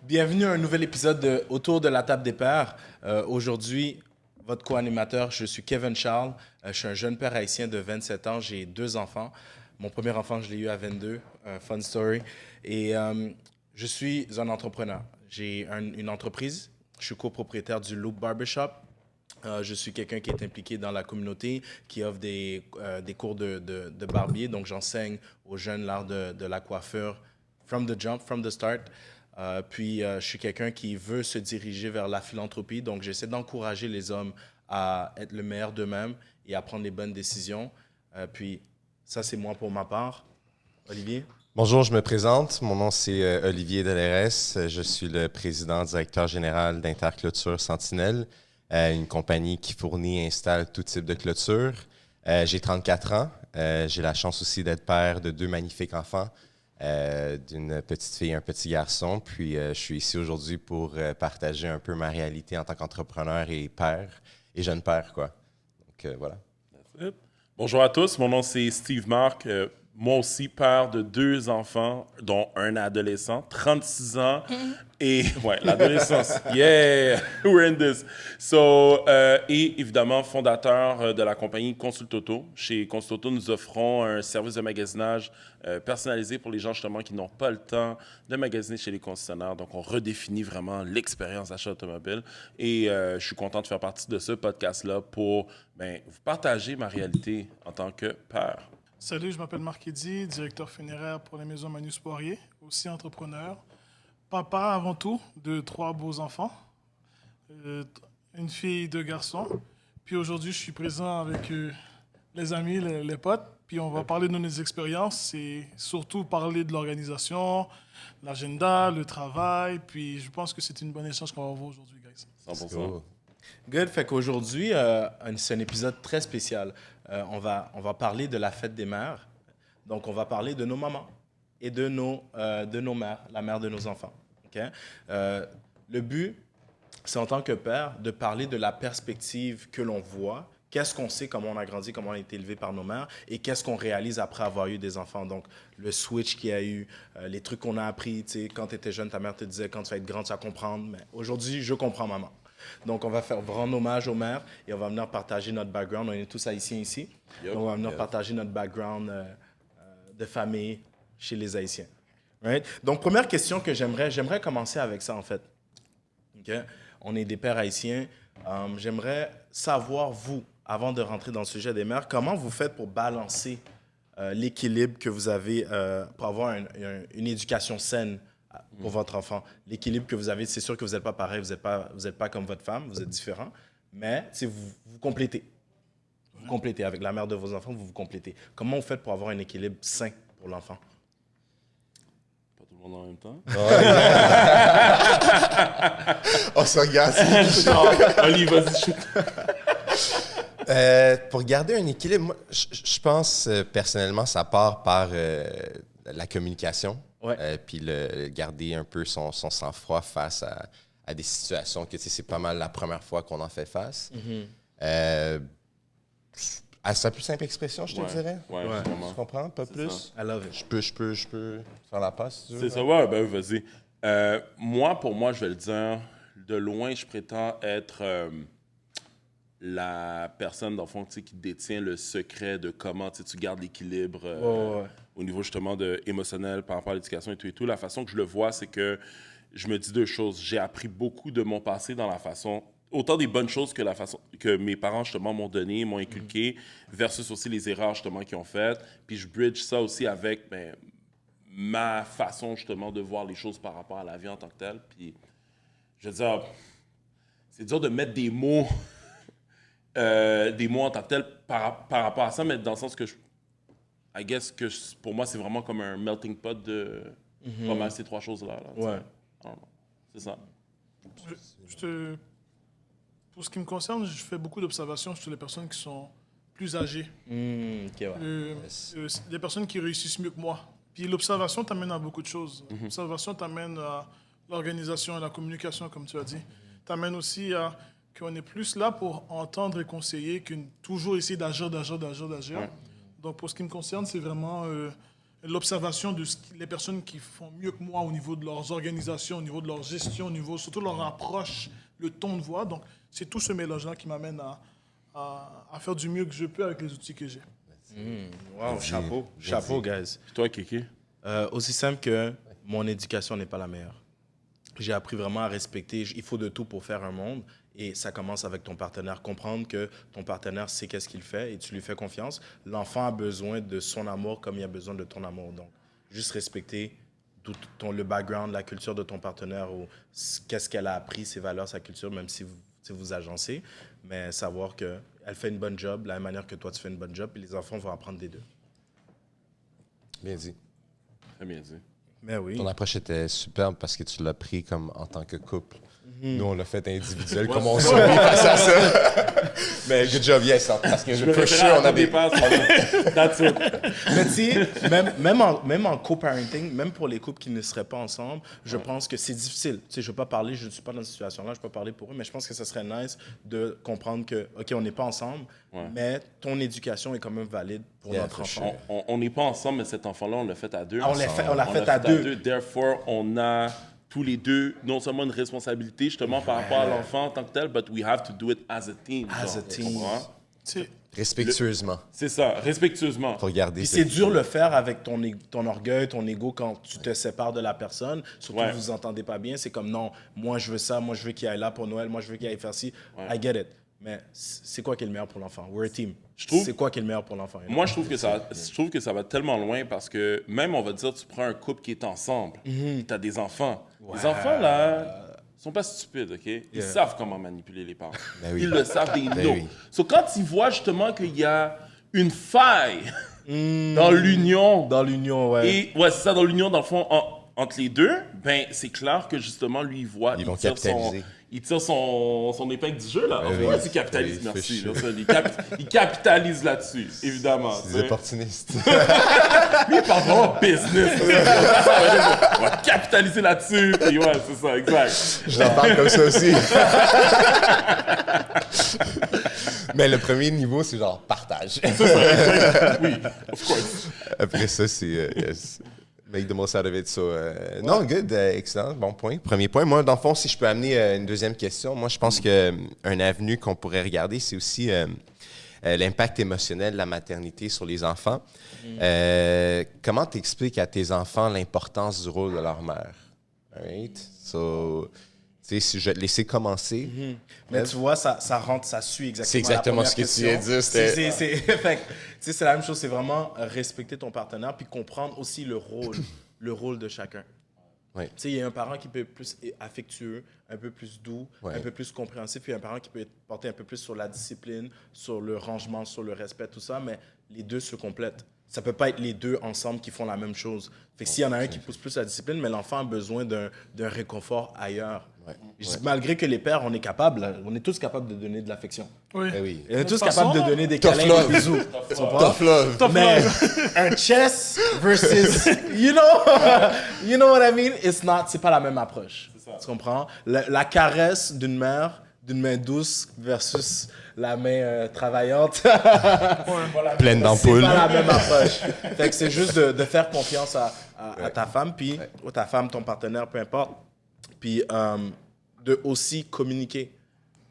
Bienvenue à un nouvel épisode de Autour de la table des pères. Aujourd'hui, votre co-animateur, je suis Kevin Charles. Je suis un jeune père haïtien de 27 ans. J'ai 2 enfants. Mon premier enfant, je l'ai eu à 22. Fun story. Et je suis un entrepreneur. J'ai une entreprise. Je suis copropriétaire du Loop Barbershop. Je suis quelqu'un qui est impliqué dans la communauté, qui offre des cours de barbier. Donc, j'enseigne aux jeunes l'art de la coiffure from the jump, from the start. Je suis quelqu'un qui veut se diriger vers la philanthropie. Donc, j'essaie d'encourager les hommes à être le meilleur d'eux-mêmes et à prendre les bonnes décisions. Ça, c'est moi pour ma part. Olivier? Bonjour, je me présente. Mon nom, c'est Olivier Delérès. Je suis le président directeur général d'Interclôture Sentinelle, une compagnie qui fournit et installe tout type de clôture. J'ai 34 ans. J'ai la chance aussi d'être père de 2 magnifiques enfants, d'une petite fille et un petit garçon. Je suis ici aujourd'hui pour partager un peu ma réalité en tant qu'entrepreneur et père, et jeune père, quoi. Donc, voilà. Bonjour à tous, mon nom c'est Steve Marc. Moi aussi, père de 2 enfants, dont un adolescent, 36 ans. Et, ouais, l'adolescence. Yeah, we're in this. Et évidemment, fondateur de la compagnie Consult Auto. Chez Consult Auto, nous offrons un service de magasinage personnalisé pour les gens justement qui n'ont pas le temps de magasiner chez les concessionnaires. Donc, on redéfinit vraiment l'expérience d'achat automobile. Et je suis content de faire partie de ce podcast-là pour vous partager ma réalité en tant que père. Salut, je m'appelle Marc Eddy, directeur funéraire pour la maison Manus Poirier, aussi entrepreneur. Papa avant tout de 3 beaux enfants, une fille, 2 garçons. Puis aujourd'hui, je suis présent avec les amis, les potes. Puis on va parler de nos expériences et surtout parler de l'organisation, l'agenda, le travail. Puis je pense que c'est une bonne échange qu'on va avoir aujourd'hui, guys. 100%. Good. Fait qu'aujourd'hui, c'est un épisode très spécial. On va parler de la fête des mères. Donc, on va parler de nos mamans et de nos mères, la mère de nos enfants. Okay? Le but, c'est en tant que père, de parler de la perspective que l'on voit. Qu'est-ce qu'on sait, comment on a grandi, comment on a été élevé par nos mères et qu'est-ce qu'on réalise après avoir eu des enfants. Donc, le switch qu'il y a eu, les trucs qu'on a appris. Tu sais, quand tu étais jeune, ta mère te disait, quand tu vas être grande, tu vas comprendre. Mais aujourd'hui, je comprends maman. Donc, on va rendre hommage aux mères et on va venir partager notre background. On est tous haïtiens ici. Donc, on va venir partager notre background de famille chez les Haïtiens. Right? Donc, première question que j'aimerais commencer avec ça, en fait. Okay? On est des pères haïtiens. J'aimerais savoir, vous, avant de rentrer dans le sujet des mères, comment vous faites pour balancer l'équilibre que vous avez pour avoir une éducation saine pour votre enfant. L'équilibre que vous avez, c'est sûr que vous n'êtes pas pareil, vous n'êtes pas comme votre femme, vous êtes différents, mais vous complétez. Vous complétez. Avec la mère de vos enfants, vous complétez. Comment vous faites pour avoir un équilibre sain pour l'enfant? Pas tout le monde en même temps. On se regarde. Oli, vas-y, shoot. Pour garder un équilibre, moi, je pense personnellement, ça part par la communication. Ouais. Puis garder un peu son sang-froid face à des situations que c'est pas mal la première fois qu'on en fait face. À sa plus simple expression, je te dirais. Ouais, vraiment. Tu comprends? Pas plus? Ça. I love it. Je peux faire la passe, si tu veux. C'est ça, ouais, ben vas-y. Pour moi, je vais le dire, de loin, je prétends être la personne, dans le fond, qui détient le secret de comment tu gardes l'équilibre au niveau justement émotionnel par rapport à l'éducation et tout. La façon que je le vois, c'est que je me dis 2 choses. J'ai appris beaucoup de mon passé dans la façon, autant des bonnes choses que la façon que mes parents justement m'ont donné, m'ont inculqué, versus aussi les erreurs justement qu'ils ont faites. Puis je bridge ça aussi avec ma façon justement de voir les choses par rapport à la vie en tant que telle. Puis je veux dire, c'est dur de mettre des mots en tant que tel par rapport à ça, mais dans le sens que I guess que pour moi, c'est vraiment comme un melting pot de pas mal ces 3 choses-là. Ouais. C'est ça. Pour ce qui me concerne, je fais beaucoup d'observations sur les personnes qui sont plus âgées. Okay, ouais. Des personnes qui réussissent mieux que moi. Puis l'observation t'amène à beaucoup de choses. L'observation t'amène à l'organisation, à la communication, comme tu as dit. T'amène aussi à qu'on est plus là pour entendre et conseiller que toujours essayer d'agir. Ouais. Donc, pour ce qui me concerne, c'est vraiment l'observation de les personnes qui font mieux que moi au niveau de leurs organisations, au niveau de leur gestion, au niveau surtout leur approche, le ton de voix. Donc, c'est tout ce mélange-là qui m'amène à faire du mieux que je peux avec les outils que j'ai. Wow, chapeau. Chapeau, guys. Puis toi, Kéké? Aussi simple que mon éducation n'est pas la meilleure. J'ai appris vraiment à respecter. Il faut de tout pour faire un monde. Et ça commence avec ton partenaire. Comprendre que ton partenaire sait qu'est-ce qu'il fait et tu lui fais confiance. L'enfant a besoin de son amour comme il a besoin de ton amour. Donc, juste respecter le background, la culture de ton partenaire ou qu'est-ce qu'elle a appris, ses valeurs, sa culture, même si vous agencez. Mais savoir qu'elle fait une bonne job, de la même manière que toi, tu fais une bonne job. Et les enfants vont apprendre des deux. Bien dit. Très bien dit. Mais oui. Ton approche était superbe parce que tu l'as pris comme en tant que couple. Nous, on l'a fait individuel, comme on survit face à ça. Mais good job, yes, parce que for sure, on a des... That's it. Mais tu sais, même en co-parenting, même pour les couples qui ne seraient pas ensemble, je pense que c'est difficile. Tu sais, je ne veux pas parler, je ne suis pas dans cette situation-là, je ne peux pas parler pour eux, mais je pense que ce serait nice de comprendre que, OK, on n'est pas ensemble, mais ton éducation est quand même valide pour notre enfant. On n'est pas ensemble, mais cet enfant-là, on l'a fait à deux. On l'a fait à deux. Therefore, on a tous les deux non seulement une responsabilité justement par rapport à l'enfant en tant que tel, but we have to do it as a team. As a team. Respectueusement. C'est ça, respectueusement. Faut regarder. Puis c'est dur de le faire avec ton orgueil, ton ego quand tu te sépares de la personne. Surtout que vous vous entendez pas bien. C'est comme non, moi je veux ça, moi je veux qu'il aille là pour Noël, moi je veux qu'il aille faire ci. I get it. Mais c'est quoi qui est le meilleur pour l'enfant? We're a team. C'est quoi qui est le meilleur pour l'enfant? Moi, je trouve que ça va tellement loin parce que même, on va dire, tu prends un couple qui est ensemble, tu as des enfants. Les enfants, là, sont pas stupides, OK? Ils savent comment manipuler les parents. Ben oui. Ils le savent, ils know. Oui. So, quand ils voient justement qu'il y a une faille dans l'union... Dans l'union, ouais. Et, ouais, c'est ça, dans l'union, dans le fond, entre les deux, ben c'est clair que justement, lui, il voit... Ils vont capitaliser. Il tire son épingle du jeu, là. Oui, Enfin, il capitalise, oui, merci. for sure. Il capitalise là-dessus, évidemment. C'est des opportunistes. Lui, il parle vraiment business. On va capitaliser là-dessus. Puis ouais, c'est ça, exact. Je leur parle comme ça aussi. Mais le premier niveau, c'est genre partage. Oui, of course. Après ça, c'est yes. Make the most out of it. So, non, good, excellent, bon point. Premier point. Moi, dans le fond, si je peux amener une deuxième question, moi, je pense qu'un avenue qu'on pourrait regarder, c'est aussi l'impact émotionnel de la maternité sur les enfants. Comment tu expliques à tes enfants l'importance du rôle de leur mère? All right? So, tu sais, si je vais te laisser commencer. Mais tu vois, ça rentre, ça suit exactement. C'est exactement la ce que tu question. viens de dire. Fait que, tu sais, c'est la même chose, c'est vraiment respecter ton partenaire puis comprendre aussi le rôle de chacun. Oui. Tu sais, il y a un parent qui peut être plus affectueux, un peu plus doux, un peu plus compréhensif, puis un parent qui peut être porté un peu plus sur la discipline, sur le rangement, sur le respect, tout ça, mais les deux se complètent. Ça peut pas être les deux ensemble qui font la même chose. Fait que s'il y en a un qui pousse plus la discipline, mais l'enfant a besoin d'un réconfort ailleurs. Malgré que les pères, on est tous capables de donner de l'affection. Oui. Eh oui. On est tous De toute capables de façon, donner des tough câlins, love. des bisous. Tu comprends? Tough love. Mais un chess versus, you know what I mean? C'est pas la même approche. Tu comprends? La caresse d'une mère, d'une main douce versus la main travaillante. Pleine d'ampoules. C'est pas la même approche. Fait que c'est juste de faire confiance à ta femme, puis ou ta femme, ton partenaire, peu importe. Puis de aussi communiquer.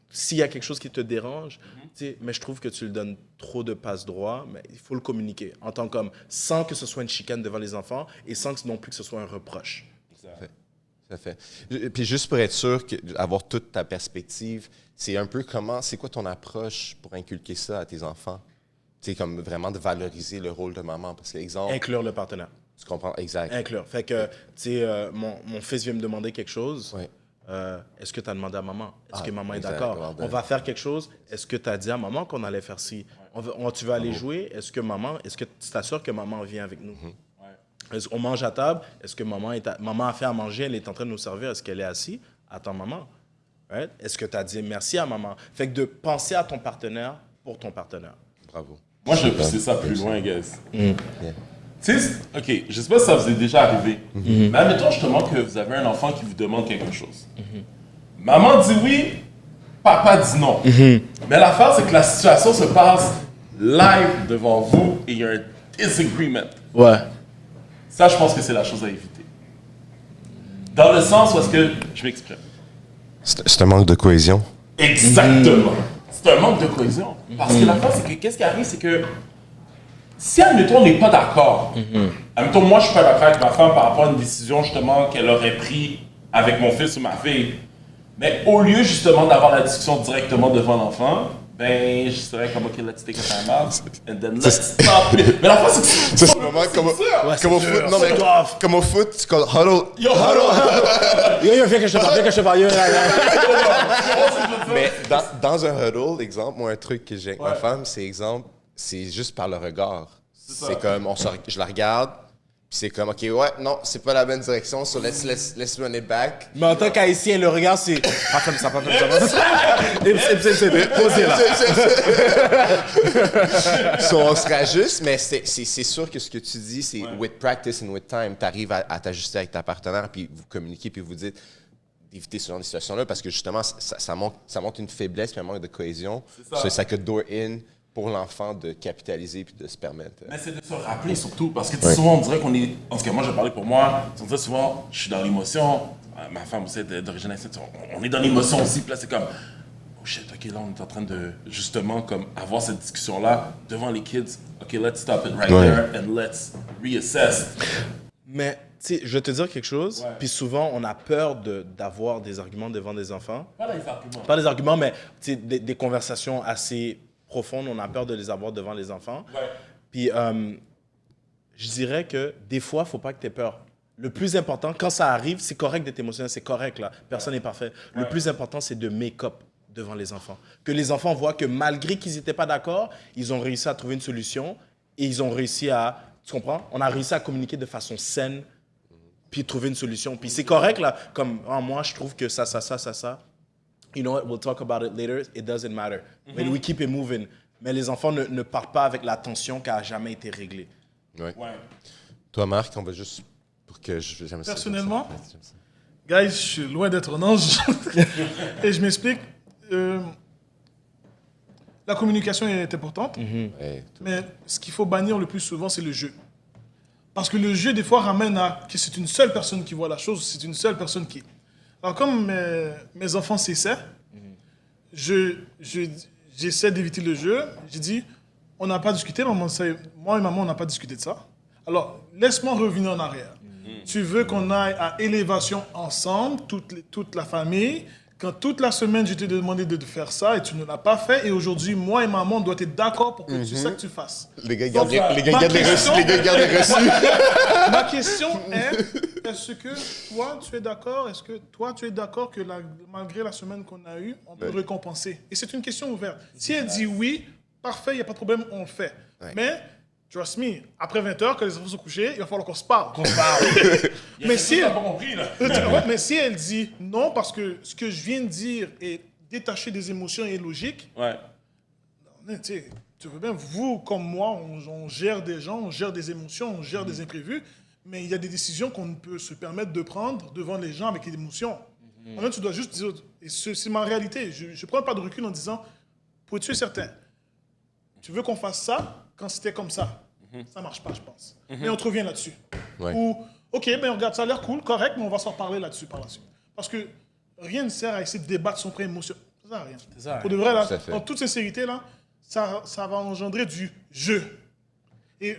S'il y a quelque chose qui te dérange, tu sais, mais je trouve que tu lui donnes trop de passe-droit, mais il faut le communiquer en tant qu'homme, sans que ce soit une chicane devant les enfants et sans que non plus que ce soit un reproche. Ça fait. Puis juste pour être sûr d'avoir toute ta perspective, c'est un peu c'est quoi ton approche pour inculquer ça à tes enfants? Tu sais, comme vraiment de valoriser le rôle de maman. Parce que, exemple, Inclure le partenaire. tu comprends, exact. Inclure. Fait que, tu sais, mon fils vient me demander quelque chose. Ouais. Est-ce que tu as demandé à maman? Est-ce que maman est exact. d'accord? Well On va faire quelque chose. Est-ce que tu as dit à maman qu'on allait faire ci? Tu veux aller jouer? Est-ce que tu t'assures que maman vient avec nous? On mange à table. Est-ce que maman a fait à manger? Elle est en train de nous servir. Est-ce qu'elle est assise? Attends, maman. Right? Est-ce que tu as dit merci à maman? Fait que de penser à ton partenaire pour ton partenaire. Bravo. Moi, je vais pousser ça plus loin, guys. Tu sais, OK, je sais pas si ça vous est déjà arrivé, mais admettons justement que vous avez un enfant qui vous demande quelque chose. Maman dit oui, papa dit non. Mais l'affaire, c'est que la situation se passe live devant vous et il y a un disagreement. Ouais. Ça, je pense que c'est la chose à éviter. Dans le sens où est-ce que je m'exprime. C'est un manque de cohésion. Exactement. C'est un manque de cohésion. Parce que la fois, c'est que qu'est-ce qui arrive, c'est que si, admettons, on n'est pas d'accord, admettons, moi, je suis pas d'accord avec ma femme par rapport à une décision, justement, qu'elle aurait prise avec mon fils ou ma fille, mais au lieu, justement, d'avoir la discussion directement devant l'enfant, ben, je serais comme, OK, let's take a time out, and then let's stop. Mais la fois, c'est C'est ce moment comme au foot. Non, mais comme au foot, tu colles huddle. Yo, huddle! Yo, viens que je te parle, yo, Mais dans un huddle, exemple, moi, un truc que j'ai avec ma femme, c'est exemple, c'est juste par le regard. C'est comme, je la regarde, puis c'est comme, OK, ouais, non, c'est pas la bonne direction, so let's run it back. Mais en tant qu'haïtien, le regard, c'est pas comme ça, pas comme ça. C'est posé là. So, on se rajuste, mais c'est sûr que ce que tu dis, c'est with practice and with time, tu arrives à t'ajuster avec ta partenaire, puis vous communiquez, puis vous dites d'éviter ce genre de situation-là, parce que justement, ça montre une faiblesse, puis un manque de cohésion. Ça could door in pour l'enfant de capitaliser puis de se permettre. Mais c'est de se rappeler surtout, parce que souvent on dirait qu'on est. En tout cas, moi je vais parler pour moi, on dirait souvent, je suis dans l'émotion, ma femme aussi est d'origine haïtienne, on est dans l'émotion aussi, puis là c'est comme, oh shit, ok, là on est en train de justement comme avoir cette discussion-là devant les kids, ok, let's stop it right there and let's reassess. Mais, tu sais, je vais te dire quelque chose, puis souvent on a peur d'avoir des arguments devant des enfants. Pas des arguments, mais des conversations assez profondes, on a peur de les avoir devant les enfants. Puis je dirais que des fois, il ne faut pas que tu aies peur. Le plus important, quand ça arrive, c'est correct d'être émotionnel, c'est correct là, personne n'est parfait. Le plus important, c'est de make-up devant les enfants. Que les enfants voient que malgré qu'ils n'étaient pas d'accord, ils ont réussi à trouver une solution et ils ont réussi à, tu comprends? On a réussi à communiquer de façon saine puis trouver une solution. Puis c'est correct là, comme moi je trouve que ça. You know what, we'll talk about it later, it doesn't matter. But we keep it moving. Mais les enfants ne partent pas avec la tension qui n'a jamais été réglée. Toi, Marc, on va juste pour que j'aime ça. Personnellement, guys, je suis loin d'être un ange. Et je m'explique. La communication est importante, mais ce qu'il faut bannir le plus souvent, c'est le jeu. Parce que le jeu, des fois, ramène à que c'est une seule personne qui voit la chose, c'est une seule personne qui... Alors, comme mes enfants s'essaient, j'essaie d'éviter le jeu. J'ai dit, on n'a pas discuté, moi et maman, on n'a pas discuté de ça. Alors, laisse-moi revenir en arrière. Tu veux qu'on aille à élévation ensemble, toute la famille. Quand toute la semaine, je t'ai demandé de faire ça et tu ne l'as pas fait. Et aujourd'hui, moi et maman, on doit être d'accord pour que tu sais que tu fasses. Les gars gardent les reçus. Ma question est-ce que toi, tu es d'accord? Est-ce que toi, tu es d'accord que malgré la semaine qu'on a eue, on peut récompenser? Et c'est une question ouverte. Si elle dit oui, parfait, il n'y a pas de problème, on le fait. Mais... trust me, après 20h, quand les enfants sont couchés, il va falloir qu'on se parle. Mais si elle dit non, parce que ce que je viens de dire est détaché des émotions et logique, tu veux bien, vous comme moi, on gère des gens, on gère des émotions, on gère des imprévus, mais il y a des décisions qu'on ne peut se permettre de prendre devant les gens avec les émotions. Maintenant, tu dois juste dire, et c'est ma réalité, je ne prends pas de recul en disant, pour être certain, tu veux qu'on fasse ça quand c'était comme ça. Ça ne marche pas, je pense. Mais on te revient là-dessus. Ou, OK, ben regarde, ça a l'air cool, correct, mais on va s'en reparler là-dessus par la suite. Parce que rien ne sert à essayer de débattre son pré-émotion. Ça sert à rien. Pour de vrai, là, en toute sincérité, là, ça va engendrer du jeu. Et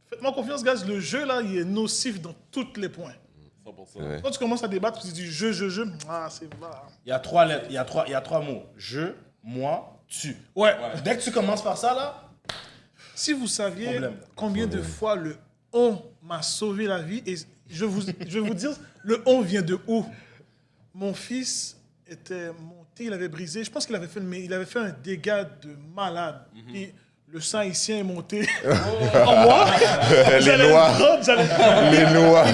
faites-moi confiance, guys, le jeu, là, il est nocif dans tous les points. 100%. Quand tu commences à débattre, tu dis jeu, c'est... Il y a 3 lettres, il y a 3 mots. Je, moi, tu. Dès que tu commences par ça, là... Si vous saviez combien de fois le « on » m'a sauvé la vie, et je vais vous dire, le « on » vient de où? Mon fils était monté, il avait brisé, je pense qu'il avait fait un dégât de malade. Et le sang haïtien est monté en moi. Les noix.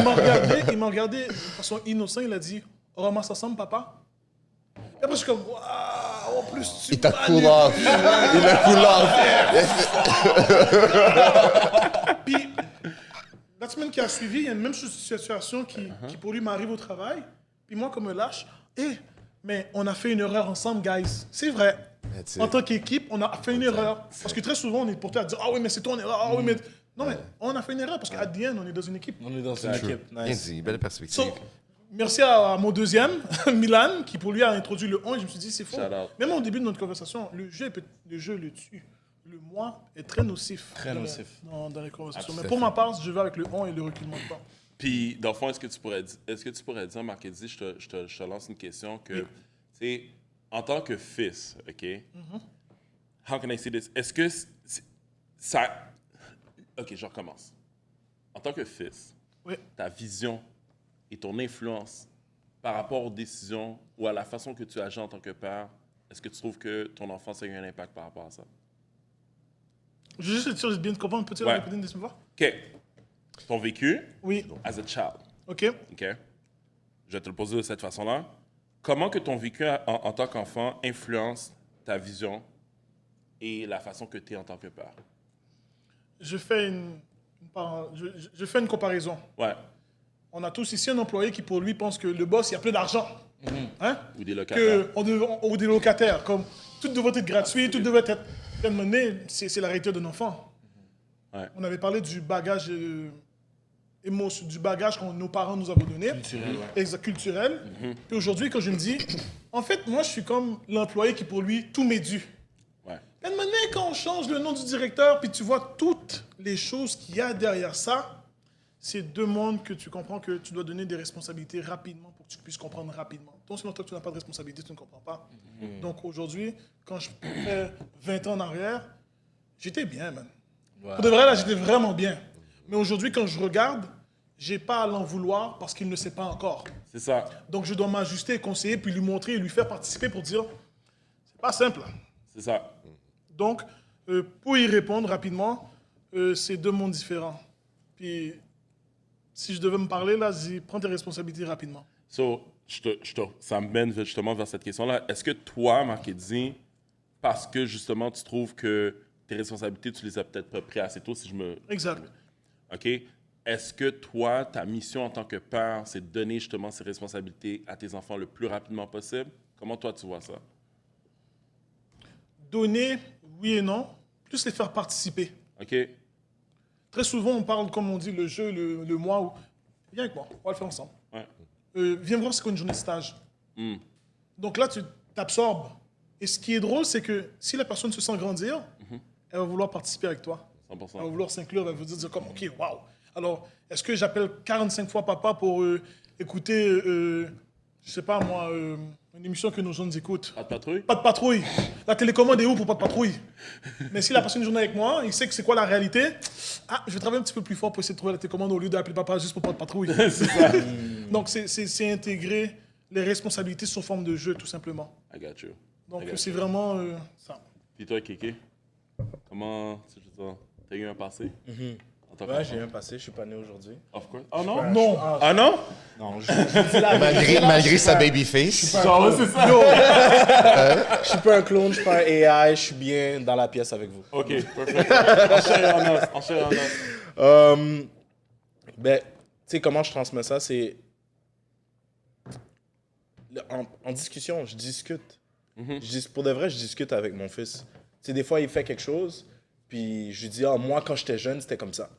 Il m'a regardé de façon innocente, il a dit « On ramasse ensemble, papa ?» Et après, je suis comme « Waouh, en plus, tu il t'a cool off. Il a cool off. » Puis, la semaine qui a suivi, il y a une même situation qui pour lui m'arrive au travail. Puis moi, comme me lâche, mais on a fait une erreur ensemble, guys. C'est vrai. En tant qu'équipe, on a fait une erreur. Parce que très souvent, on est porté à dire « Ah oui, mais c'est ton erreur. Ah oui, mais... » Non, mais on a fait une erreur parce qu'à the end, on est dans une équipe. On est dans une équipe. Bien Nice. dit, belle perspective. So, merci à mon deuxième, Milan, qui pour lui a introduit le 1. Je me suis dit, c'est faux. Shout out. Même au début de notre conversation, le jeu le tue. Le moi est très nocif. Très nocif. Dans les conversations. Ah, tout Mais à pour fait. ma part, je vais avec le 1 et le reculement de temps. Puis, dans le fond, est-ce que tu pourrais dire, Marc-Eddy, je te lance une question que, tu sais, en tant que fils, OK, how can I say this? Est-ce que ça... OK, je recommence. En tant que fils, Oui. ta vision et ton influence par rapport aux décisions ou à la façon que tu agis en tant que père, est-ce que tu trouves que ton enfance a eu un impact par rapport à ça? Je veux juste être sûr de bien te comprendre. Peux-tu Ouais. répéter une deuxième fois? OK. Ton vécu Oui. as a child. OK. OK? Je vais te le poser de cette façon-là. Comment que ton vécu en tant qu'enfant influence ta vision et la façon que tu es en tant que père? Je fais je fais une comparaison. Ouais. On a tous ici un employé qui, pour lui, pense que le boss, il y a plein d'argent. Hein? Ou des locataires. Ou des locataires. Comme tout devait être gratuit, tout devait être. À un moment donné, c'est la réalité d'un enfant. Ouais. On avait parlé du bagage du bagage que nos parents nous avaient donné. Culturel, ouais. Exact, culturel. Puis aujourd'hui, quand je me dis, en fait, moi, je suis comme l'employé qui, pour lui, tout m'est dû. Ouais. À un moment donné, quand on change le nom du directeur, puis tu vois toutes les choses qu'il y a derrière ça, c'est deux mondes que tu comprends que tu dois donner des responsabilités rapidement pour que tu puisses comprendre rapidement. Donc, sinon, toi, tu n'as pas de responsabilité, tu ne comprends pas. Donc, aujourd'hui, quand je fais 20 ans en arrière, j'étais bien, man. Ouais. Pour de vrai, là, j'étais vraiment bien. Mais aujourd'hui, quand je regarde, j'ai pas à l'en vouloir parce qu'il ne sait pas encore. C'est ça. Donc, je dois m'ajuster, conseiller, puis lui montrer et lui faire participer pour dire, c'est pas simple. C'est ça. Donc, pour y répondre rapidement, c'est deux mondes différents. Puis, si je devais me parler, là, je dis, prends tes responsabilités rapidement. So, ça me mène justement vers cette question-là. Est-ce que toi, Marc-Eddy, parce que justement tu trouves que tes responsabilités, tu les as peut-être pas prises assez tôt, si je me... Exact. OK? Est-ce que toi, ta mission en tant que père, c'est de donner justement ces responsabilités à tes enfants le plus rapidement possible? Comment toi, tu vois ça? Donner, oui et non, plus les faire participer. OK? Très souvent, on parle, comme on dit, le jeu, le moi. Viens avec moi, on va le faire ensemble. Ouais. Viens voir ce qu'est une journée de stage. Hmm. Donc là, tu t'absorbes. Et ce qui est drôle, c'est que si la personne se sent grandir, elle va vouloir participer avec toi. 100%. Elle va vouloir s'inclure, elle va vous dire comme, OK, waouh. Alors, est-ce que j'appelle 45 fois papa pour écouter, je sais pas moi, une émission que nos jeunes écoutent? Pas de patrouille? Pas de patrouille. La télécommande est où pour pas de patrouille? Mais si la personne est une journée avec moi, il sait que c'est quoi la réalité. Ah, je vais travailler un petit peu plus fort pour essayer de trouver la télécommande au lieu d'appeler papa juste pour pas de patrouille. C'est ça. Donc, c'est intégrer les responsabilités sous forme de jeu, tout simplement. I got you. Donc, I got c'est you. vraiment ça. Puis toi, Kéké, comment, tu sais, je veux dire, t'as eu un passé? En tant Ouais, qu'enfant? j'ai un passé, je suis pas né aujourd'hui. Of course. Oh non? Non. Ah non? Non, je dis la Malgré sa babyface. Genre, c'est ça. Je suis pas un clone, je suis pas un AI, je suis bien dans la pièce avec vous. OK, perfect. En chair et en os. En chair et en os. Ben, tu sais, comment je transmets ça, c'est... En discussion, je discute. Pour de vrai, je discute avec mon fils. Tu sais, des fois, il fait quelque chose, puis je lui dis, ah, moi, quand j'étais jeune, c'était comme ça.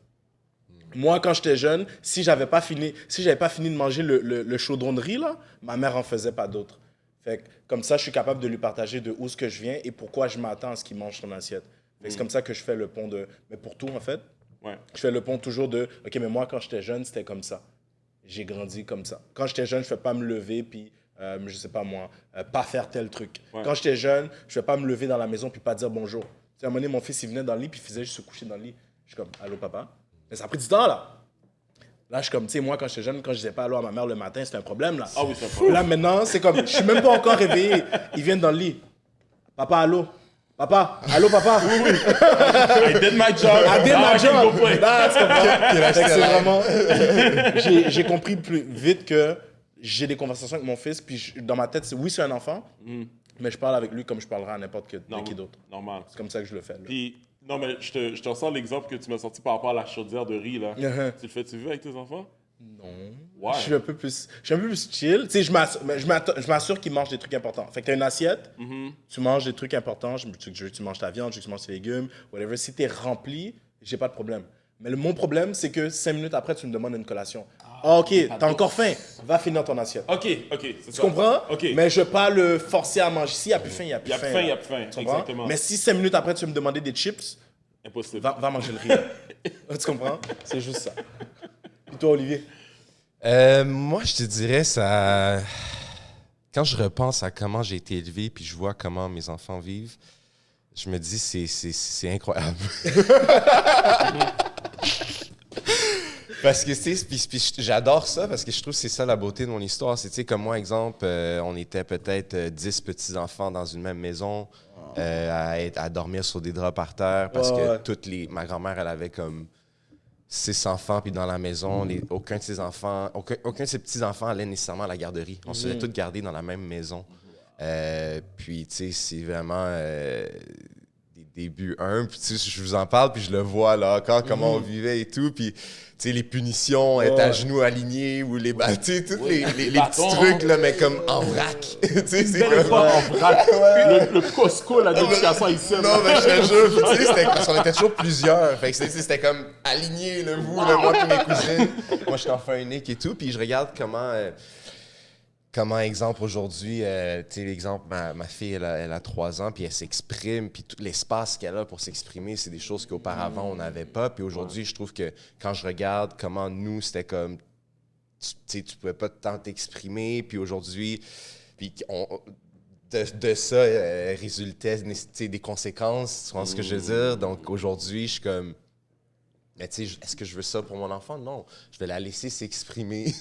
Moi, quand j'étais jeune, si j'avais pas fini de manger le chaudron de riz, là, ma mère en faisait pas d'autre. Fait que, comme ça, je suis capable de lui partager de où ce que je viens et pourquoi je m'attends à ce qu'il mange son assiette. Fait que c'est comme ça que je fais le pont de... Mais pour tout, en fait, Ouais. je fais le pont toujours de, OK, mais moi, quand j'étais jeune, c'était comme ça. J'ai grandi comme ça. Quand j'étais jeune, je ne fais pas me lever, puis, je sais pas moi, pas faire tel truc. Ouais. Quand j'étais jeune, je ne fais pas me lever dans la maison, puis pas dire bonjour. Tu sais, à un moment donné, mon fils, il venait dans le lit, puis il faisait juste se coucher dans le lit. Je suis comme, allô, papa? Mais ça a pris du temps, là. Là, je suis comme, tu sais, moi, quand j'étais jeune, quand je disais pas allô à ma mère le matin, c'était un problème, là. Ah oui, c'est un problème. Là, maintenant, c'est comme, je suis même pas encore réveillé. Ils viennent dans le lit. Papa, allô? Papa, allô, papa? I did my job. I did Now my I can job. go play. Là, tu comprends? Fait que c'est vraiment... j'ai compris plus vite que j'ai des conversations avec mon fils, puis dans ma tête, oui, c'est un enfant, mais je parle avec lui comme je parlerai à n'importe qui d'autre. Normal. C'est comme ça que je le fais. Là. Puis, non, mais je te ressors l'exemple que tu m'as sorti par rapport à la chaudière de riz, là. Uh-huh. Tu le fais-tu vu avec tes enfants? Non. Ouais. Je suis un peu plus chill. Tu sais, je m'assure qu'il mange des trucs importants. Fait que t'as une assiette, tu manges des trucs importants, tu manges ta viande, tu manges tes légumes, whatever. Si t'es rempli, j'ai pas de problème. Mais mon problème, c'est que 5 minutes après, tu me demandes une collation. Ah, OK, t'as encore faim. Va finir ton assiette. OK, c'est ça. Tu comprends? OK. Mais je ne vais pas le forcer à manger. S'il n'y a plus faim, il n'y a plus Il y a faim. plus faim, il y a là. plus faim. Tu comprends? Exactement. Mais si 5 minutes après, tu veux me demander des chips, Impossible. va manger le riz. Tu comprends? C'est juste ça. Et toi, Olivier? Moi, je te dirais, ça. Quand je repense à comment j'ai été élevé puis je vois comment mes enfants vivent, je me dis, c'est incroyable. Parce que, tu sais, puis j'adore ça parce que je trouve que c'est ça la beauté de mon histoire. C'est, tu sais, comme moi, exemple, on était peut-être 10 petits-enfants dans une même maison à dormir sur des draps par terre parce que ma grand-mère, elle avait comme 6 enfants, puis dans la maison, aucun de ses petits-enfants allait nécessairement à la garderie. On se faisait tous garder dans la même maison. Puis, tu sais, c'est vraiment des débuts humbles. Puis, tu sais, je vous en parle, puis je le vois là encore, comment on vivait et tout. Puis, tu sais, les punitions, être à genoux alignés ou les tu sais, tous les petits trucs, là, mais comme en vrac. Tu sais, c'est comme... en vrac. Le Costco, la d'éducation ici. Non, mais je te jure, tu sais, c'était parce qu'on était toujours plusieurs. Fait que c'était comme aligné, le vous, le moi puis mes cousines. Moi, j'étais enfant unique et tout. Puis je regarde comment exemple, aujourd'hui, tu sais, l'exemple, ma fille, elle a 3 ans, puis elle s'exprime, puis tout l'espace qu'elle a pour s'exprimer, c'est des choses qu'auparavant, on n'avait pas. Puis aujourd'hui, je trouve que quand je regarde comment nous, c'était comme, tu sais, tu pouvais pas tant t'exprimer, puis aujourd'hui, puis de ça résultait des conséquences, tu vois ce que je veux dire? Donc aujourd'hui, je suis comme, mais tu sais, est-ce que je veux ça pour mon enfant? Non. Je vais la laisser s'exprimer.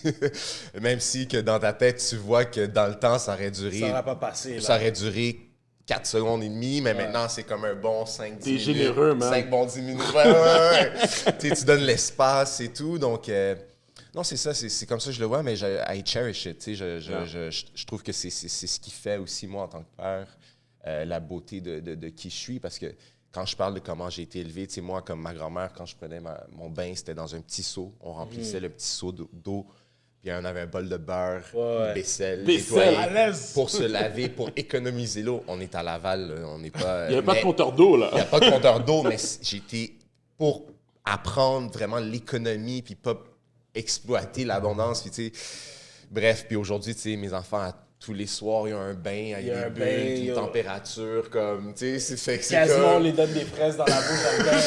Même si que dans ta tête, tu vois que dans le temps, ça aurait duré... Ça n'aurait pas passé. Là. Ça aurait duré 4 secondes et demie, mais maintenant, c'est comme un bon 5-10 minutes. T'es généreux, man. 5 bons 10 minutes. Ouais. Tu donnes l'espace et tout, donc... non, c'est ça, c'est comme ça que je le vois, mais I cherish it. Je trouve que c'est ce qui fait aussi, moi, en tant que père, la beauté de qui je suis, parce que quand je parle de comment j'ai été élevé, tu sais, moi, comme ma grand-mère, quand je prenais mon bain, c'était dans un petit seau. On remplissait le petit seau d'eau, puis on avait un bol de beurre, vaisselle, nettoyé, pour se laver, pour économiser l'eau. On est à Laval, là, on n'est pas... Il n'y avait pas de compteur d'eau, là. Il n'y a pas de compteur d'eau, mais j'ai été pour apprendre vraiment l'économie, puis pas exploiter l'abondance, puis tu sais... Bref, puis aujourd'hui, tu sais, mes enfants... Tous les soirs, il y a un bain avec des bulles, une température, comme, tu sais, c'est quasiment, comme... on les donne des fraises dans la bouche dans le bain.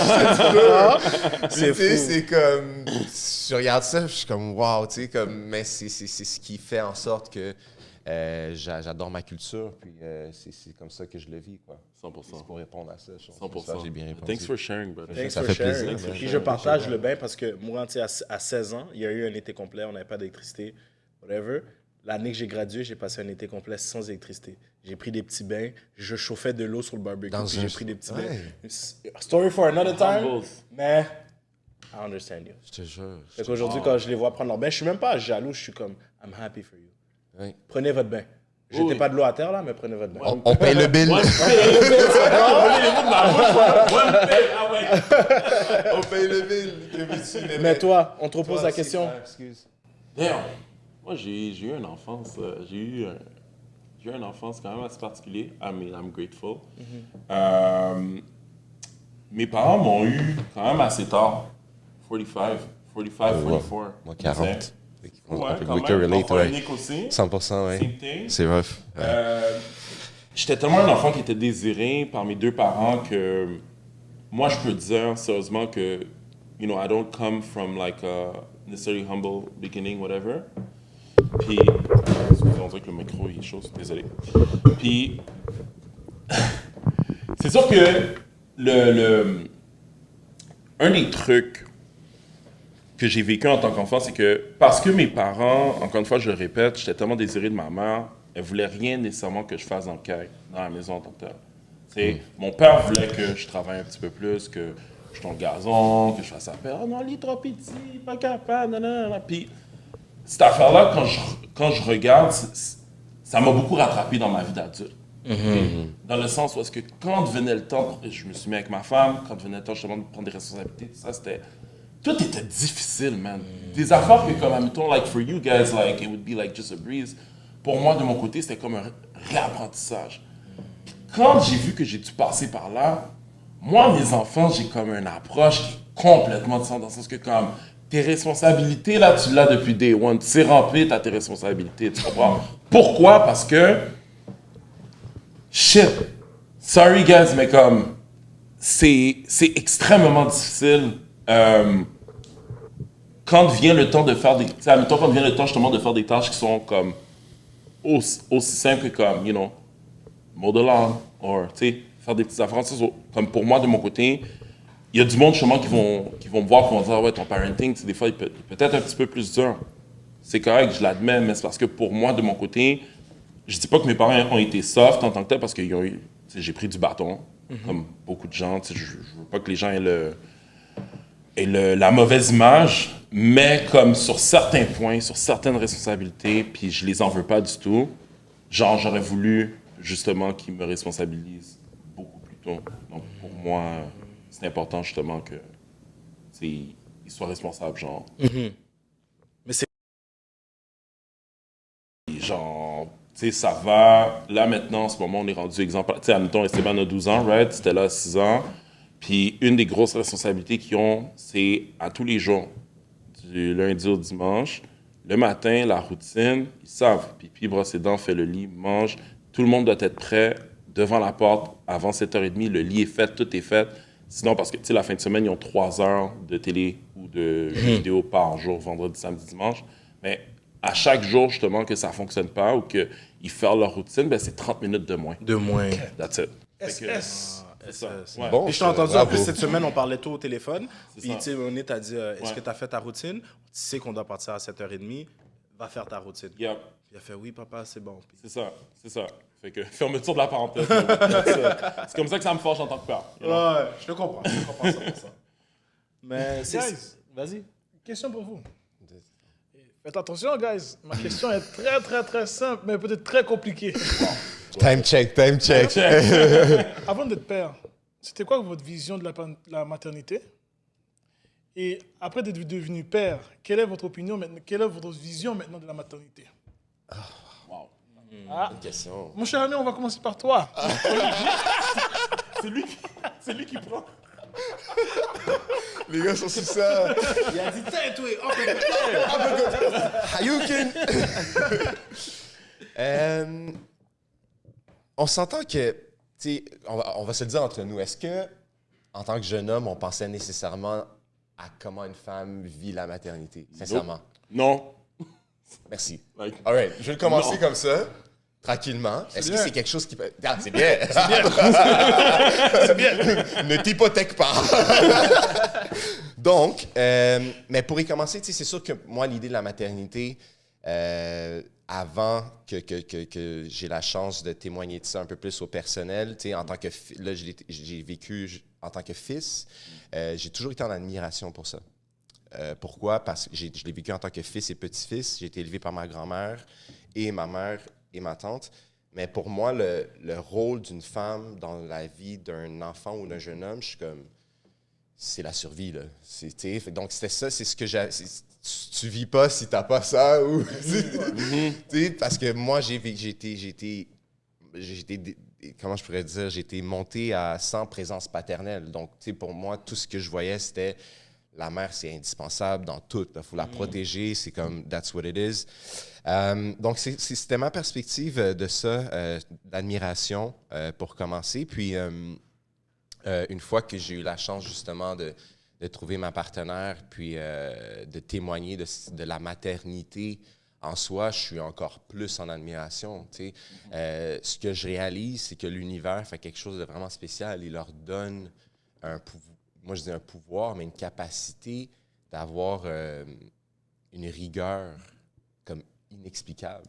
C'est fou. C'est comme... Je regarde ça, je suis comme, wow, tu sais, comme... Mais c'est ce qui fait en sorte que j'adore ma culture, puis c'est comme ça que je le vis, quoi. 100%. C'est pour répondre à ça. 100%. J'ai bien répondu. Thanks for sharing, brother. Thanks Ça for fait sharing. plaisir. Puis je partage le bain parce que moi, tu sais, à 16 ans, il y a eu un été complet, on n'avait pas d'électricité, whatever. L'année que j'ai gradué, j'ai passé un été complet sans électricité. J'ai pris des petits bains, je chauffais de l'eau sur le barbecue, puis j'ai pris des petits bains. Story for another time, mais I understand you. Je te jure. Fait qu'aujourd'hui, quand je les vois prendre leur bain, je suis même pas jaloux, je suis comme I'm happy for you. Oui. Prenez votre bain. Jetez pas de l'eau à terre, là, mais prenez votre bain. On paye le bill. On paye le bill. Mais toi, on te repose la question. Excuse. Damn. Moi, j'ai eu une enfance, j'ai eu une enfance quand même assez particulière. I mean, I'm grateful. Mes parents m'ont eu quand même assez tard. 45, 44. Moi, 40. Ouais, We quand can même. relate, Enfant ouais. unique aussi. 100%, oui. Same thing. C'est rough. J'étais tellement un enfant qui était désiré par mes 2 parents que moi, je peux dire sérieusement que, you know, I don't come from like a necessarily humble beginning, whatever. Puis, on dirait que le micro il est chaud, désolé. Puis, c'est sûr que un des trucs que j'ai vécu en tant qu'enfant, c'est que parce que mes parents, encore une fois, je le répète, j'étais tellement désiré de ma mère, elle voulait rien nécessairement que je fasse dans la maison en tant que tel. Mon père voulait que je travaille un petit peu plus, que je tombe le gazon, que je fasse appel. Oh non, il est trop petit, pas capable, nanana. Puis, cette affaire-là, quand je regarde, ça m'a beaucoup rattrapé dans ma vie d'adulte. Dans le sens où est-ce que quand venait le temps, je me suis mis avec ma femme, quand venait le temps justement de prendre des responsabilités, ça c'était... Tout était difficile, man. Des affaires que comme, admettons, like for you guys, like it would be like just a breeze. Pour moi, de mon côté, c'était comme un réapprentissage. Quand j'ai vu que j'ai dû passer par là, moi, mes enfants, j'ai comme une approche qui est complètement différent dans le sens que comme tes responsabilités, là, tu l'as depuis day one. Tu sais remplir tes responsabilités, tu comprends? Pourquoi? Parce que, shit, sorry guys, mais comme, c'est extrêmement difficile quand vient le temps de faire des... Tu sais, admettons, quand vient le temps justement de faire des tâches qui sont comme aussi simples que comme, you know, mow the lawn, or, tu sais, faire des petites affaires. Comme pour moi, de mon côté, il y a du monde justement qui vont me voir, qui vont dire, ouais, ton parenting, des fois, il peut être un petit peu plus dur. C'est correct, je l'admets, mais c'est parce que pour moi, de mon côté, je dis pas que mes parents ont été soft en tant que tel, parce que j'ai pris du bâton, comme beaucoup de gens. Je veux pas que les gens aient la mauvaise image, mais comme sur certains points, sur certaines responsabilités, puis je les en veux pas du tout, genre, j'aurais voulu justement qu'ils me responsabilisent beaucoup plus tôt. Donc, pour moi, c'est important justement que ils soient responsables, genre. Mais c'est Genre, tu sais, ça va. Là, maintenant, en ce moment, on est rendu exemple. Tu sais, admettons, Esteban a 12 ans, right? C'était là 6 ans. Puis, une des grosses responsabilités qu'ils ont, c'est à tous les jours, du lundi au dimanche. Le matin, la routine, ils savent. Pipi, brosse les dents, fait le lit, mange. Tout le monde doit être prêt devant la porte avant 7h30. Le lit est fait, tout est fait. Sinon, parce que, tu sais, la fin de semaine, ils ont 3 heures de télé ou de jeux vidéo par jour, vendredi, samedi, dimanche. Mais à chaque jour, justement, que ça ne fonctionne pas ou qu'ils font leur routine, ben, c'est 30 minutes de moins. de moins. That's it. SS. C'est ça. SS. Ouais. Bon, Puis je t'ai entendu, en bravo. plus, cette semaine, on parlait tôt au téléphone. Puis, ça. tu sais, Monique t'a dit, est-ce Ouais. que tu as fait ta routine? Tu sais qu'on doit partir à 7h30. Va faire ta routine. Yep. Puis il a fait, oui, papa, c'est bon. Puis, C'est ça. Fait que, fermeture de la parenthèse. C'est comme ça que ça me forge en tant que père. you know? ouais, je te comprends ça pour ça. Mais c'est... Guys. Vas-y. Question pour vous. Faites attention, guys. Ma question est très, très, très simple, mais peut-être très compliquée. Time check. Avant d'être père, c'était quoi votre vision de la maternité? Et après d'être devenu père, quelle est votre opinion maintenant? Quelle est votre vision maintenant de la maternité? Wow. Ah, Question. mon cher ami, on va commencer par toi. C'est lui qui prend. Les gars sont sur ça. Il a dit, tiens, toi, Hayouken! On s'entend que, tu sais, on va se le dire entre nous, est-ce que, en tant que jeune homme, on pensait nécessairement à comment une femme vit la maternité, sincèrement? Non. Merci. Like, All right, je vais commencer Non. comme ça, tranquillement. Est-ce que bien. c'est quelque chose qui peut... Ah, c'est bien! C'est bien. Ne t'hypothèque pas. Donc, mais pour y commencer, tu sais, c'est sûr que moi, l'idée de la maternité, avant que j'ai la chance de témoigner de ça un peu plus au personnel, tu sais, en tant que là, j'ai vécu en tant que fils, j'ai toujours été en admiration pour ça. Pourquoi? Parce que je l'ai vécu en tant que fils et petit-fils. J'ai été élevé par ma grand-mère et ma mère et ma tante. Mais pour moi, le rôle d'une femme dans la vie d'un enfant ou d'un jeune homme, je suis comme... C'est la survie, là. Donc, c'était ça, c'est ce que j'ai... Tu vis pas si t'as pas ça, ou... T'sais, parce que moi, j'ai été... Comment je pourrais dire? J'ai été monté sans présence paternelle. Donc, tu sais, pour moi, tout ce que je voyais, c'était... La mère, c'est indispensable dans tout. Il faut la protéger. C'est comme, that's what it is. Donc, c'était ma perspective de ça, d'admiration pour commencer. Puis, une fois que j'ai eu la chance, justement, de trouver ma partenaire, puis de témoigner de la maternité en soi, je suis encore plus en admiration. Tu sais. Ce que je réalise, c'est que l'univers fait quelque chose de vraiment spécial. Il leur donne un pouvoir. Moi, je dis un pouvoir, mais une capacité d'avoir une rigueur comme inexplicable.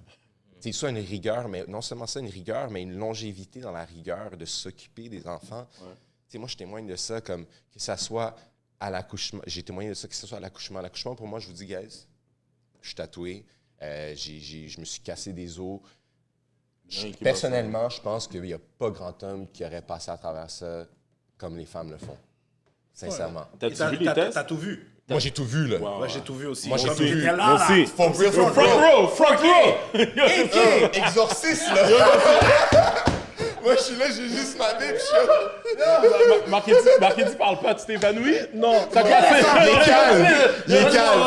C'est soit une rigueur, mais non seulement ça, une rigueur, mais une longévité dans la rigueur de s'occuper des enfants. Ouais. Moi, je témoigne de ça comme que ça soit à l'accouchement. J'ai témoigné de ça, que ce soit à l'accouchement. L'accouchement, pour moi, je vous dis, guys, je suis tatoué, je me suis cassé des os. Personnellement, je pense qu'il n'y a pas grand homme qui aurait passé à travers ça comme les femmes le font. Sincèrement. T'as-tu vu les tests? T'as tout vu. Moi, j'ai tout vu, là. Wow. Moi, j'ai tout vu aussi. Moi, j'ai Comme tout il vu. était là, Moi là. aussi. Front row! Front row! Exorciste, là! Moi, je suis là, j'ai juste ma bille, puis je suis Marketing parle pas, tu t'évanouis? Non, Ça Il est calme. Il est calme.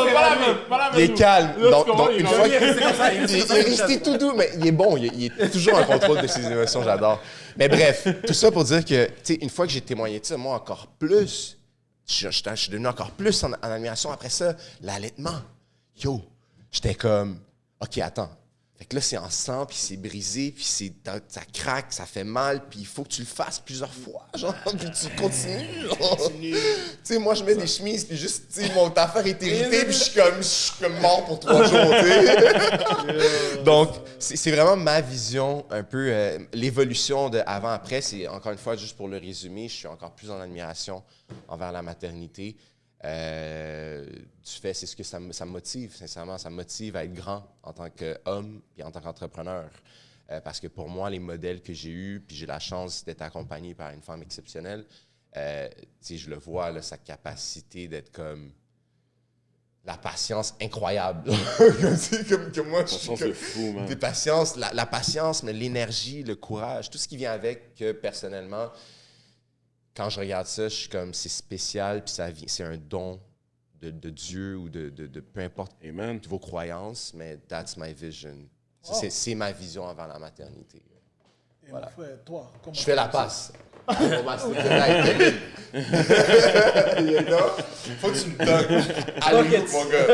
Il est calme. Donc, une fois qu'il est resté tout doux, mais il est bon. Il est toujours en contrôle de ses émotions, j'adore. Mais bref, tout ça pour dire que, tu sais, une fois que j'ai témoigné de ça, moi, encore plus, je suis devenu encore plus en admiration. Après ça, l'allaitement. Yo, j'étais comme, OK, attends. Fait que là, c'est en sang, puis c'est brisé, puis ça craque, ça fait mal, puis il faut que tu le fasses plusieurs fois, genre, puis tu continues, genre. Tu sais, moi, je mets des chemises, puis juste, tu sais, mon affaire est irritée, puis je suis comme mort pour 3 jours, tu sais. Donc, c'est vraiment ma vision, un peu, l'évolution de avant-après. C'est, encore une fois, juste pour le résumer, je suis encore plus en admiration envers la maternité. Du fait, c'est ce que ça me motive, sincèrement. Ça me motive à être grand en tant qu'homme et en tant qu'entrepreneur. Parce que pour moi, les modèles que j'ai eus, puis j'ai la chance d'être accompagné par une femme exceptionnelle, je le vois, là, sa capacité d'être comme la patience incroyable. comme que moi, je suis C'est fou, man. des patiences, la patience, mais l'énergie, le courage, tout ce qui vient avec, que personnellement, quand je regarde ça, je suis comme, c'est spécial, puis c'est un don de Dieu ou de peu importe Amen. vos croyances, mais that's my vision. C'est ma vision avant la maternité. Et mon frère, toi, comment Je fais la tu fais ça? passe. Faut que tu me donnes. Allez, mon gars.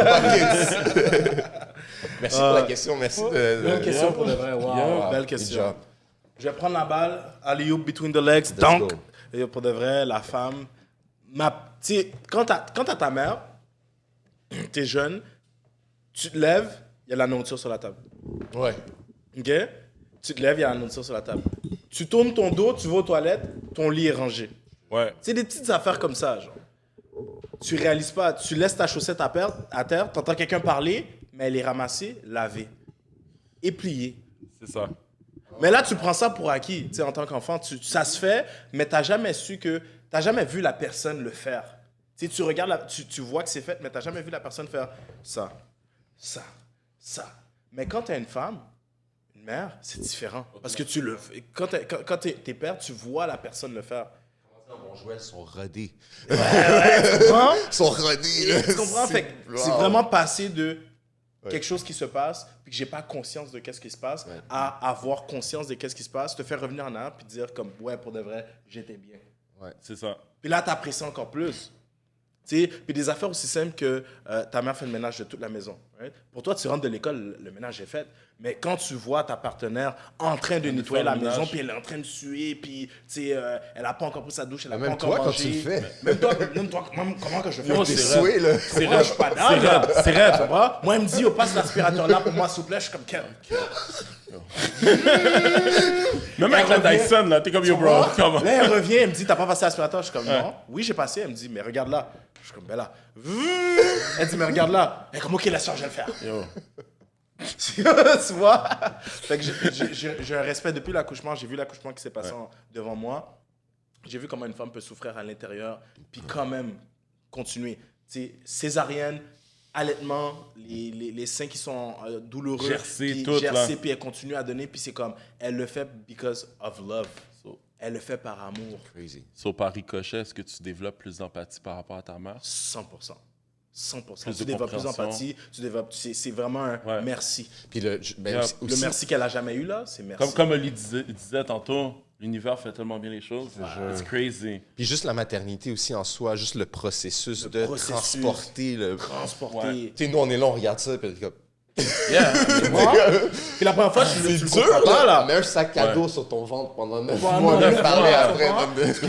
Merci pour la question. Merci de. Bonne question pour de vrai. Wow, Yeah. belle Good question. job. Je vais prendre la balle, alley-oop between the legs, dunk. go. Et pour de vrai, la femme, quand t'as ta mère, t'es jeune, tu te lèves, il y a de la nourriture sur la table. Ouais. OK? Tu te lèves, il y a de la nourriture sur la table. Tu tournes ton dos, tu vas aux toilettes, ton lit est rangé. Ouais. C'est des petites affaires comme ça, genre. Tu réalises pas, tu laisses ta chaussette à terre, t'entends quelqu'un parler, mais elle est ramassée, lavée et pliée. C'est ça. Mais là, tu prends ça pour acquis, tu sais, en tant qu'enfant, ça se fait, mais t'as jamais vu la personne le faire. Tu sais, tu regardes, tu vois que c'est fait, mais t'as jamais vu la personne faire ça. Mais quand t'as une femme, une mère, c'est différent. Parce que tu le fais. Quand t'es père, tu vois la personne le faire. Mon jouet, ils sont rodés. Tu comprends? Ils sont rodés, là. Tu comprends? Fait que c'est vraiment passé de quelque chose qui se passe, puis que j'ai pas conscience de qu'est-ce qui se passe, à avoir conscience de qu'est-ce qui se passe, te faire revenir en arrière, puis dire comme, ouais, pour de vrai, j'étais bien. C'est ça. Puis là, t'apprécies encore plus. Tu sais, puis des affaires aussi simples que ta mère fait le ménage de toute la maison. Right? Pour toi, tu rentres de l'école, le ménage est fait. Mais quand tu vois ta partenaire en train de nettoyer la maison, puis elle est en train de suer, puis tu sais, elle n'a pas encore pris sa douche, elle n'a pas Même encore toi, quand mangé. tu le fais. Même toi, comment que je fais? Yo, T'es c'est soué, là. C'est Moi, je suis pas C'est là. raide. C'est raide, tu vois? Moi, elle me dit, oh, passe l'aspirateur là pour moi, s'il vous plaît. Je suis comme, quel? Même avec la Dyson, là, t'es comme yo, bro. Come on. Là, elle revient, elle me dit, t'as pas passé l'aspirateur? Je suis comme, non. Oui, j'ai passé. Elle me dit, mais regarde là. Je suis comme, ben là. Elle dit, mais regarde là. Elle est comme, ok, laisse-moi, je vais le faire. Yo. Tu vois? Fait que j'ai un respect depuis l'accouchement. J'ai vu l'accouchement qui s'est passé devant moi. J'ai vu comment une femme peut souffrir à l'intérieur, puis quand même continuer. Tu sais, césarienne, allaitement, les seins qui sont douloureux, Gercé, puis tout, là. puis elle continue à donner, puis c'est comme, elle le fait because of love. Elle le fait par amour. Crazy. Sur par ricochet, est-ce que tu développes plus d'empathie par rapport à ta mère? 100%. 100%. Plus Tu de développes plus compréhension. d'empathie, c'est vraiment un merci. Puis le, ben, Yeah. aussi- Le merci qu'elle a jamais eu là, c'est merci. Comme Oli disait tantôt, l'univers fait tellement bien les choses. It's crazy. Puis juste la maternité aussi en soi, juste le processus de processus. transporter le. Transporter. Tu sais, nous, on est là, on regarde ça, puis on est comme. Yeah. Puis la première fois, tu C'est le dur, comprends pas, là. Mets un sac à dos sur ton ventre pendant 9 Pendant mois, 9 de parler mois, après. tu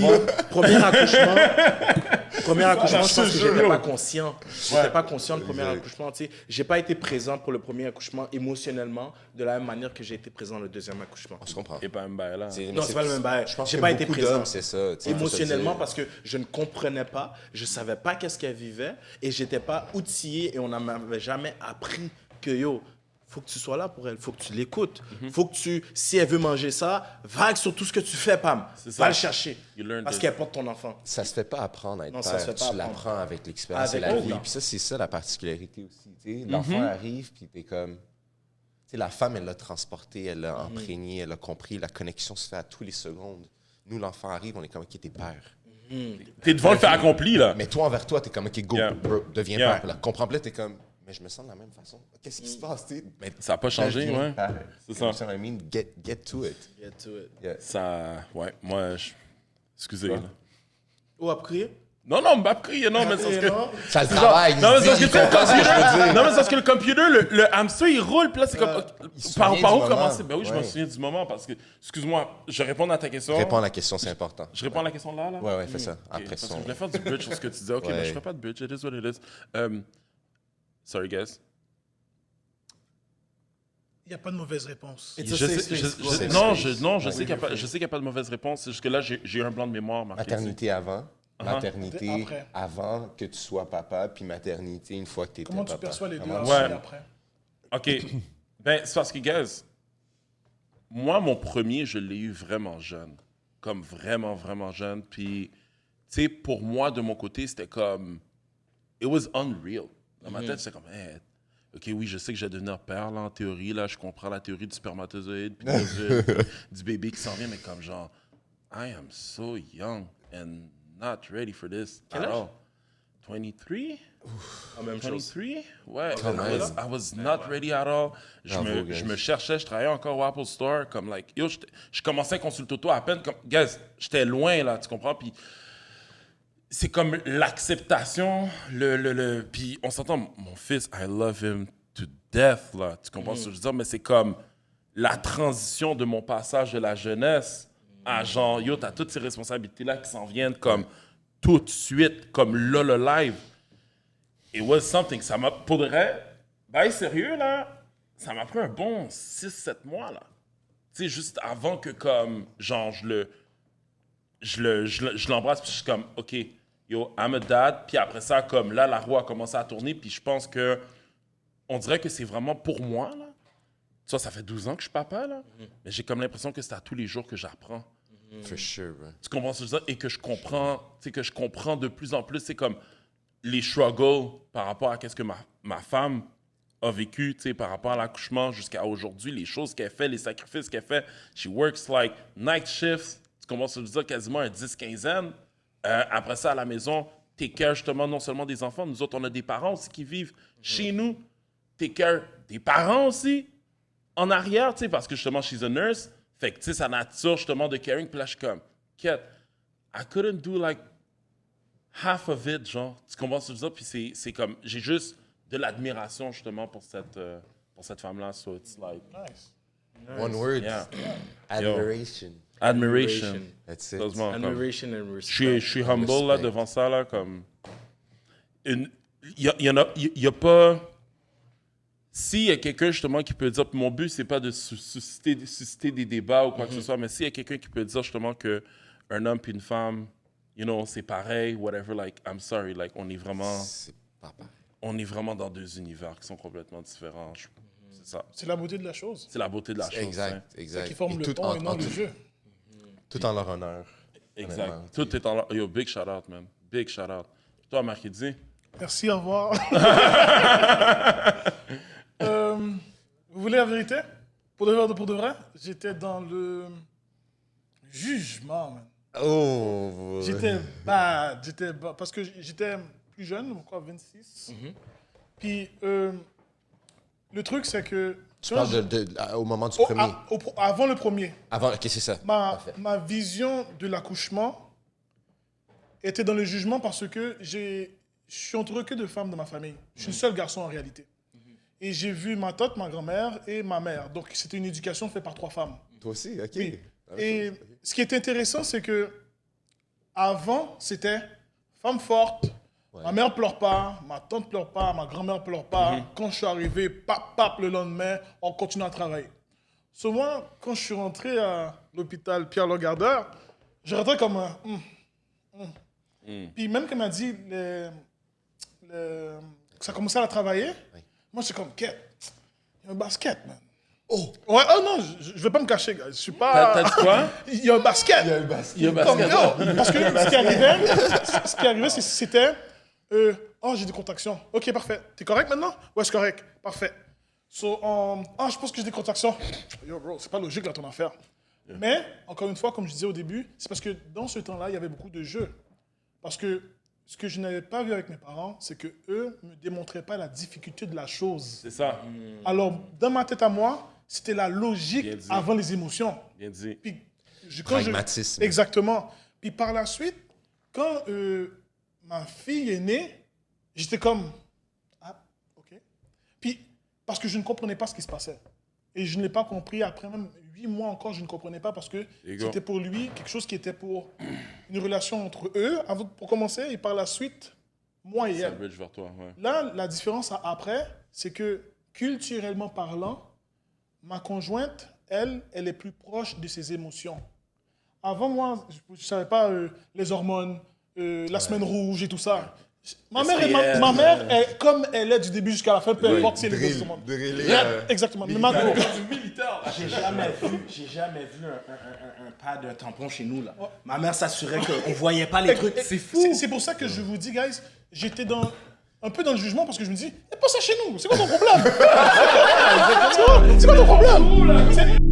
Premier accouchement, je pense que j'étais pas conscient. J'étais pas conscient du premier Exact. accouchement. Tu sais, j'ai pas été présent pour le premier accouchement émotionnellement de la même manière que j'ai été présent le deuxième accouchement. On se comprend. Et pas un bail là. Non, c'est pas le même bail. Je pense J'ai que pas été beaucoup présent. d'hommes, c'est ça. tu sais, Émotionnellement faut se parce que je ne comprenais pas, je savais pas qu'est-ce qu'elle vivait et j'étais pas outillé et on ne m'avait jamais appris que yo, faut que tu sois là pour elle, faut que tu l'écoutes, faut que si elle veut manger ça, vague sur tout ce que tu fais, Pam, C'est ça. va le chercher You learn parce this. qu'elle porte ton enfant. Ça se fait pas apprendre à être Non, ça père. se fait pas Tu apprendre. l'apprends avec l'expérience et Avec la le vie. temps. Puis ça, c'est ça la particularité aussi. tu sais. L'enfant arrive, puis t'es comme. Tu sais, la femme, elle l'a transporté, elle l'a imprégné, elle a compris. La connexion se fait à tous les secondes. Nous, l'enfant arrive, on est comme, OK, t'es père. T'es devant le fait accompli, là. Mais toi, envers toi, t'es comme, OK, go, Yeah. bro, deviens Yeah. père. Là, comprends pas, t'es comme, mais je me sens de la même façon. Qu'est-ce qui se passe, tu sais? Mais Ça n'a pas changé, deviens ouais. père. C'est You know ça. what I mean? Get to it. Get to it. Yeah. Ça, ouais, moi, excusez. Là. Ou après? Non, m'a crié, non, mais c'est parce que... Ça le travaille. Non, mais c'est parce que il comprend ce que je veux dire. Non, mais c'est parce que le computer, le hamster, il roule, puis là, c'est comme... se Par souvient où du moment. commencer? Ben oui, je me Ouais. souviens du moment, parce que... Excuse-moi, je réponds à ta question. Réponds à la question, c'est important. Je réponds à la question là? Ouais, fais ça. Ok, Après parce ça. que je voulais faire du bridge sur ce que tu disais. OK, Ouais. mais je fais pas de bridge. It is what it is. Sorry, guys. Il n'y a pas de mauvaise réponse. It's a Je safe sais, space. je- Safe non, space. je sais qu'il n'y a pas de mauvaise réponse. C'est juste que là, j'ai eu un blanc de mémoire marqué. Maternité avant, Uh-huh. maternité Après. avant que tu sois papa, puis maternité une fois que tu étais Comment papa. tu perçois les deux Comment- avant Ouais. et après? OK. Ben, c'est parce que, guys, moi, mon premier, je l'ai eu vraiment jeune. Comme vraiment, vraiment jeune. Puis, tu sais, pour moi, de mon côté, c'était comme... It was unreal. Dans ma tête, c'était comme... Hey, OK, oui, je sais que je vais devenir père, là, en théorie. Là, je comprends la théorie du spermatozoïde, puis du bébé qui s'en vient, mais comme genre... I am so young and not ready for this at all. 23? La même chose. 23? Ouais, même. I was not ready at all. Bravo, guys. Je me cherchais, je travaillais encore au Apple Store, comme like, yo, je commençais à consulter auto à peine, comme, guys, j'étais loin, là, tu comprends? Puis c'est comme l'acceptation, puis on s'entend, mon fils, I love him to death, là, tu comprends ce que je veux dire? Mais c'est comme la transition de mon passage de la jeunesse à genre, yo, t'as toutes ces responsabilités-là qui s'en viennent comme tout de suite, comme là, le live. It was something. Ça m'a, pour de vrai, ben sérieux, là, ça m'a pris un bon 6-7 mois, là. Tu sais, juste avant que, comme, genre, je l'embrasse, puis je suis comme, OK, yo, I'm a dad. Puis après ça, comme, là, la roue a commencé à tourner, puis je pense que, on dirait que c'est vraiment pour moi, là. Tu vois, ça fait 12 ans que je suis papa, là. Mais j'ai comme l'impression que c'est à tous les jours que j'apprends. For sure, bro. Tu comprends ce que je veux dire? Et que je comprends, tu sais, que je comprends de plus en plus, c'est comme les struggles par rapport à qu'est-ce que ma femme a vécu, tu sais, par rapport à l'accouchement jusqu'à aujourd'hui, les choses qu'elle fait, les sacrifices qu'elle fait. She works like night shifts, tu comprends ce que je veux dire? Quasiment un 10-15 après ça, à la maison, take care justement non seulement des enfants, nous autres, on a des parents aussi qui vivent chez nous. Take care des parents aussi, en arrière, tu sais, parce que justement, she's a nurse. Fait que, tu sais, sa nature, justement, de caring. Puis là, je suis comme, Kat, I couldn't do, like, half of it, genre. Tu comprends ce que je veux dire? Puis c'est comme, j'ai juste de l'admiration, justement, pour cette femme-là. So it's like, Nice. One word. yeah. Admiration. Admiration. That's it. Sérieusement, comme, Admiration and respect. je suis humble, là, Respect. devant ça, là, comme... Il y a pas... S'il y a quelqu'un, justement, qui peut dire... Puis mon but, c'est pas de susciter des débats ou quoi que ce soit, mais s'il y a quelqu'un qui peut dire, justement, qu'un homme puis une femme, you know, c'est pareil, whatever, like, I'm sorry, like, on est vraiment dans deux univers qui sont complètement différents. C'est ça. C'est la beauté de la chose. C'est la beauté de la chose. hein. Exact, exact. Qui forme Et le tout ton et non le tout- jeu. tout en leur honneur. Exact. Honnêtement. Tout est en... Yo, big shout-out, man. Big shout-out. Toi, Marc-Eddy? Merci, au revoir. Vous voulez la vérité? Pour de vrai, j'étais dans le jugement, man. Oh! J'étais bad. Parce que j'étais plus jeune, quoi, 26. Puis, le truc, c'est que... Tu parles au moment du Au- premier. avant le premier. Avant, ok, c'est ça. Parfait. Ma vision de l'accouchement était dans le jugement parce que je suis entouré que de femmes dans ma famille. Je suis le seul garçon en réalité. Et j'ai vu ma tante, ma grand-mère et ma mère. Donc c'était une éducation faite par 3 femmes. Toi aussi, ok. Oui. La même Et chose, ok. ce qui est intéressant, c'est que avant, c'était femme forte. Ouais. Ma mère pleure pas, ma tante pleure pas, ma grand-mère pleure pas. Quand je suis arrivé, pap, le lendemain, on continue à travailler. So, moi, quand je suis rentré à l'hôpital Pierre-Lagardeur, je rentrais comme un... Puis même quand m'a dit que ça commençait à travailler, moi, c'est comme, Quête, il y a un basket, man. Oh! Ouais, oh non, je vais pas me cacher, gars. Je suis pas... T'as dit quoi? Il y a un basket. Il y a un basket. Il y a un Comme, basket. yo, parce que ce qui arrivait, c'était oh, j'ai des contractions. Ok, parfait. T'es correct maintenant? Ouais, c'est correct. Parfait. Je pense que j'ai des contractions. Yo, bro, c'est pas logique là ton affaire. Mais, encore une fois, comme je disais au début, c'est parce que dans ce temps-là, il y avait beaucoup de jeux. Parce que ce que je n'avais pas vu avec mes parents, c'est qu'eux ne me démontraient pas la difficulté de la chose. C'est ça. Alors, dans ma tête à moi, c'était la Bien logique dit. avant les émotions. Bien dit. Puis, Pragmatisme. Exactement. Puis par la suite, quand ma fille est née, j'étais comme... Ah, OK. Puis, parce que je ne comprenais pas ce qui se passait. Et je ne l'ai pas compris. Après même 8 mois encore, je ne comprenais pas parce que Ego. c'était pour lui quelque chose qui était pour une relation entre eux, pour commencer, et par la suite, moi et Ça elle. bridge vers toi, ouais. Là, la différence après, c'est que culturellement parlant, ma conjointe, elle est plus proche de ses émotions. Avant, moi, je ne savais pas les hormones, la semaine rouge et tout ça. Ma mère est comme elle est du début jusqu'à la fin, peu importe si elle est dans ce monde. Exactement. Mais J'ai jamais vu un pad, un tampon chez nous, là. Ma mère s'assurait qu'on voyait pas les trucs. C'est fou. C'est pour ça que je vous dis, guys, j'étais un peu dans le jugement parce que je me dis, il n'y a pas ça chez nous. C'est quoi ton problème? C'est quoi ton problème?